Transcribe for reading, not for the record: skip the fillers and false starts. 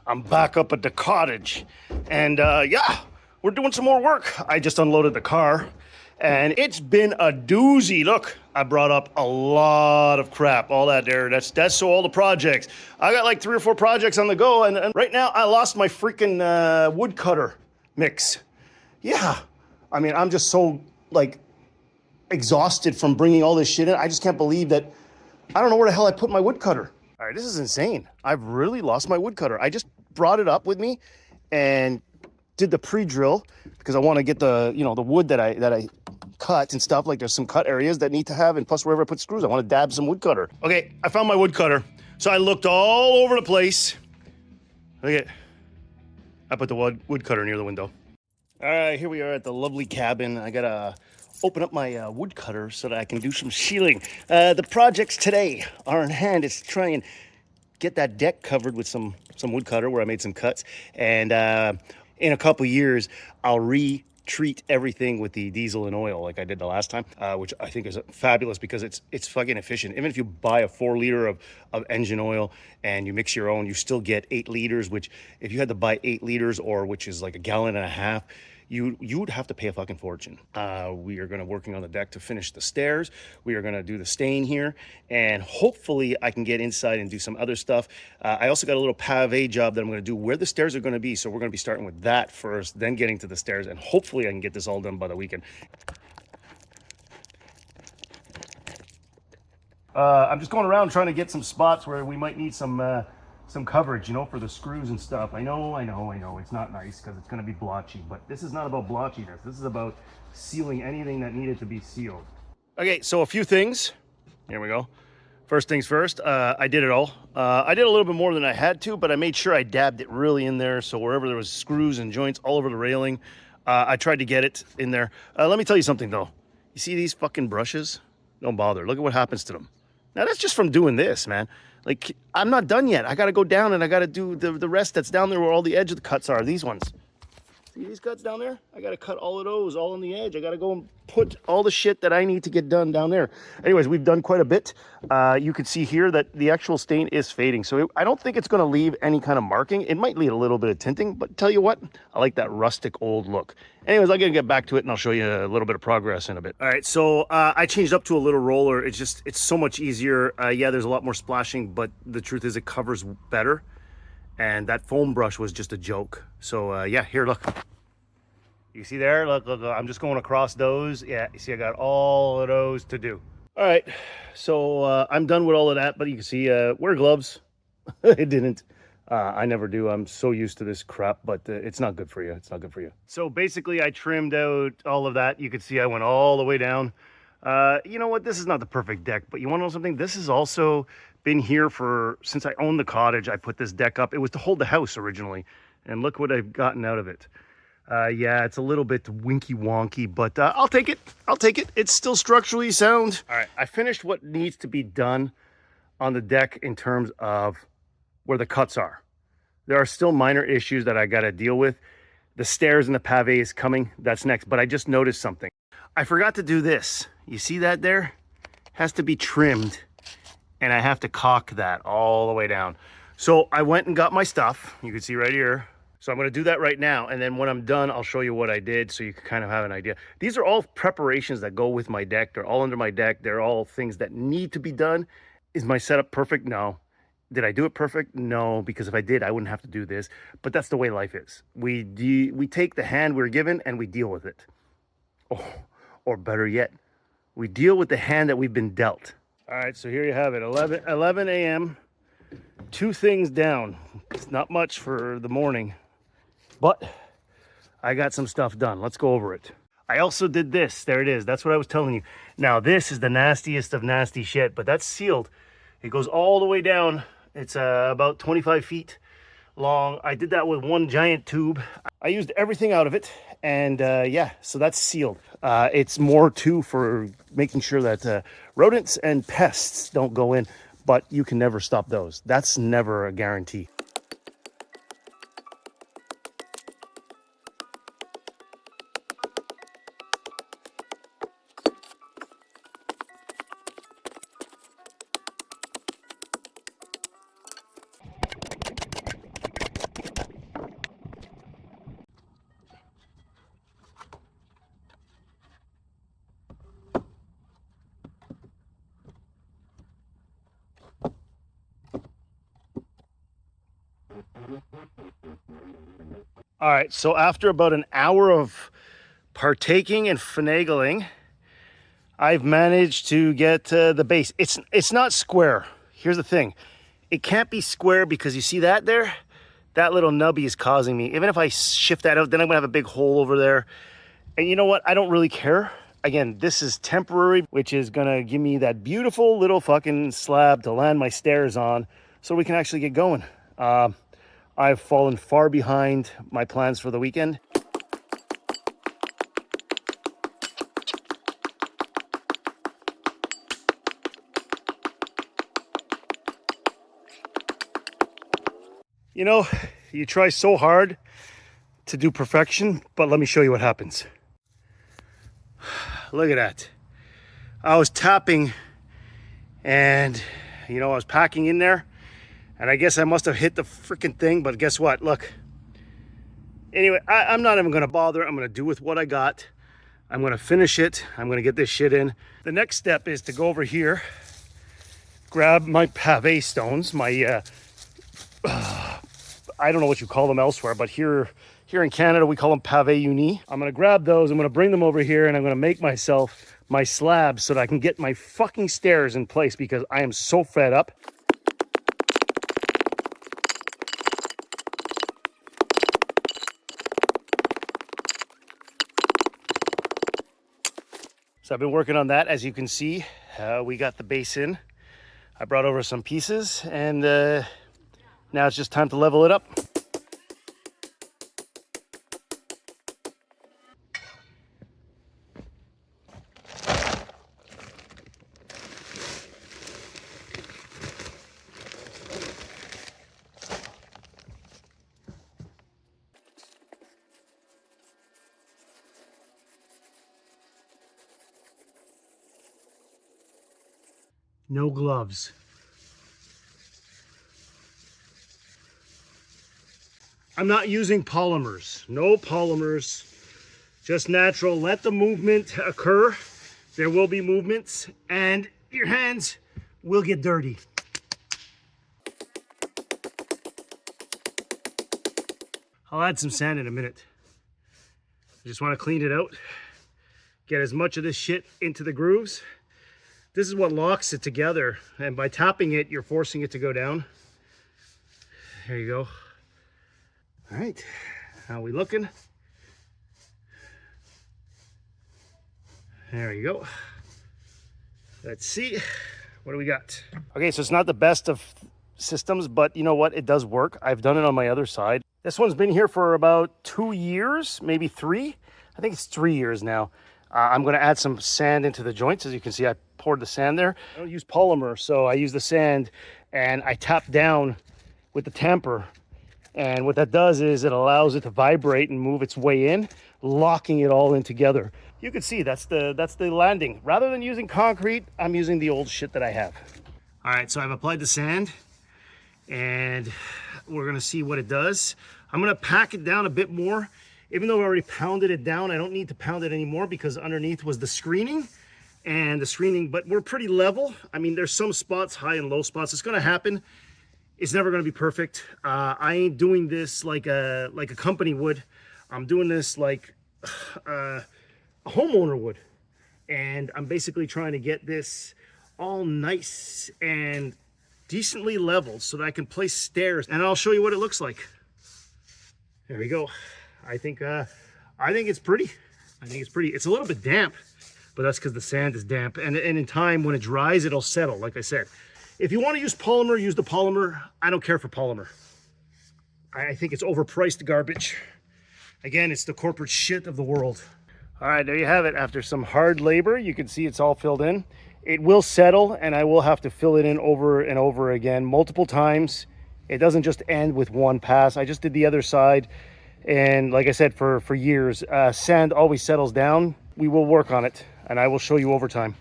I'm back up at the cottage, and yeah, we're doing some more work. I just unloaded the car, and it's been a doozy. Look, I brought up a lot of crap, all that there. That's so all the projects. I got like 3 or 4 projects on the go, and right now I lost my freaking woodcutter mix. Yeah, I mean, I'm just so like exhausted from bringing all this shit in. I just can't believe that. I don't know where the hell I put my woodcutter. All right, this is insane. I've really lost my woodcutter. I just brought it up with me and did the pre-drill because I want to get the, you know, the wood that I cut and stuff. Like there's some cut areas that need to have, and plus wherever I put screws, I want to dab some woodcutter. Okay, I found my woodcutter. So I looked all over the place. Look at, I put the woodcutter near the window. All right, here we are at the lovely cabin. I gotta open up my woodcutter so that I can do some sealing. The projects today are in hand. It's to try and get that deck covered with some woodcutter where I made some cuts. And in a couple years, I'll retreat everything with the diesel and oil like I did the last time, which I think is fabulous because it's fucking efficient. Even if you buy a 4 liter of engine oil and you mix your own, you still get 8 liters, which if you had to buy 8 liters, or which is like a gallon and a half, you would have to pay a fucking fortune. We are going to working on the deck to finish the stairs. We are going to do the stain here, and hopefully I can get inside and do some other stuff. I also got a little pave job that I'm going to do where the stairs are going to be. So we're going to be starting with that first, then getting to the stairs, and hopefully I can get this all done by the weekend. I'm just going around trying to get some spots where we might need some coverage, you know, for the screws and stuff. I know, it's not nice because it's going to be blotchy, but this is not about blotchiness. This is about sealing anything that needed to be sealed. Okay, so a few things. Here we go. First things first, I did it all. I did a little bit more than I had to, but I made sure I dabbed it really in there. So wherever there was screws and joints all over the railing, I tried to get it in there. Let me tell you something though. You see these fucking brushes? Don't bother. Look at what happens to them. Now that's just from doing this, man. Like, I'm not done yet. I got to go down and I got to do the rest that's down there where all the edge of the cuts are. These ones. See these cuts down there? I got to cut all of those, all on the edge. I got to go and put all the shit that I need to get done down there. Anyways, we've done quite a bit. You can see here that the actual stain is fading. So I don't think it's going to leave any kind of marking. It might leave a little bit of tinting, but tell you what, I like that rustic old look. Anyways, I'm going to get back to it and I'll show you a little bit of progress in a bit. All right, so I changed up to a little roller. It's so much easier. Yeah, there's a lot more splashing, but the truth is it covers better. And that foam brush was just a joke. So yeah, here, look. You see there? Look, I'm just going across those. Yeah, you see I got all of those to do. All right, so I'm done with all of that, but you can see, wear gloves. It didn't. I never do. I'm so used to this crap, but it's not good for you. It's not good for you. So basically I trimmed out all of that. You can see I went all the way down. You know what? This is not the perfect deck, but you want to know something? This has also been here since I owned the cottage. I put this deck up. It was to hold the house originally, and look what I've gotten out of it. Yeah, it's a little bit winky wonky, but I'll take it. I'll take it. It's still structurally sound. All right, I finished what needs to be done on the deck in terms of where the cuts are. There are still minor issues that I got to deal with. The stairs and the pave is coming. That's next, but I just noticed something. I forgot to do this. You see that there? Has to be trimmed, and I have to caulk that all the way down. So I went and got my stuff. You can see right here. So I'm going to do that right now, and then when I'm done, I'll show you what I did so you can kind of have an idea. These are all preparations that go with my deck. They're all under my deck. They're all things that need to be done. Is my setup perfect? No. Did I do it perfect? No, because if I did, I wouldn't have to do this. But that's the way life is. We take the hand we're given and we deal with it. Oh, or better yet, we deal with the hand that we've been dealt. All right, so here you have it, 11 a.m. 2 things down. It's not much for the morning, but I got some stuff done. Let's go over it. I also did this. There it is. That's what I was telling you. Now, this is the nastiest of nasty shit, but that's sealed. It goes all the way down. It's about 25 feet long. I did that with one giant tube. I used everything out of it, and yeah, so that's sealed. It's more too for making sure that rodents and pests don't go in, but you can never stop those. That's never a guarantee. All right, so after about an hour of partaking and finagling, I've managed to get the base. It's not square. Here's the thing. It can't be square because you see that there? That little nubby is causing me. Even if I shift that out, then I'm gonna have a big hole over there. And you know what? I don't really care. Again, this is temporary, which is gonna give me that beautiful little fucking slab to land my stairs on so we can actually get going. I've fallen far behind my plans for the weekend. You know, you try so hard to do perfection, but let me show you what happens. Look at that. I was tapping and, you know, I was packing in there and I guess I must have hit the freaking thing, but guess what? Look. Anyway, I'm not even gonna bother. I'm gonna do with what I got. I'm gonna finish it. I'm gonna get this shit in. The next step is to go over here, grab my pave stones, my, I don't know what you call them elsewhere, but here in Canada, we call them pave uni. I'm gonna grab those, I'm gonna bring them over here, and I'm gonna make myself my slab so that I can get my fucking stairs in place because I am so fed up. So I've been working on that. As you can see, we got the base in. I brought over some pieces and now it's just time to level it up. No gloves. I'm not using polymers. No polymers. Just natural. Let the movement occur. There will be movements and your hands will get dirty. I'll add some sand in a minute. I just want to clean it out. Get as much of this shit into the grooves. This is what locks it together, and by tapping it, you're forcing it to go down. There you go. All right, how are we looking? There you go. Let's see, what do we got? Okay, so it's not the best of systems, but you know what? It does work. I've done it on my other side. This one's been here for about 2 years, maybe 3. I think it's 3 years now. I'm gonna add some sand into the joints. As you can see, I poured the sand there. I don't use polymer, so I use the sand and I tap down with the tamper. And what that does is it allows it to vibrate and move its way in, locking it all in together. You can see that's the landing. Rather than using concrete, I'm using the old shit that I have. All right, so I've applied the sand and we're gonna see what it does. I'm gonna pack it down a bit more. Even though I already pounded it down, I don't need to pound it anymore because underneath was the screening but we're pretty level. I mean, there's some spots, high and low spots. It's gonna happen. It's never gonna be perfect. I ain't doing this like a company would. I'm doing this like a homeowner would. And I'm basically trying to get this all nice and decently leveled so that I can place stairs, and I'll show you what it looks like. There we go. I think it's pretty. I think it's pretty. It's a little bit damp, but that's because the sand is damp. And in time, when it dries, it'll settle, like I said. If you want to use polymer, use the polymer. I don't care for polymer. I think it's overpriced garbage. Again, it's the corporate shit of the world. All right, there you have it. After some hard labor, you can see it's all filled in. It will settle, and I will have to fill it in over and over again, multiple times. It doesn't just end with one pass. I just did the other side. And like I said, for years, sand always settles down. We will work on it, and I will show you over time.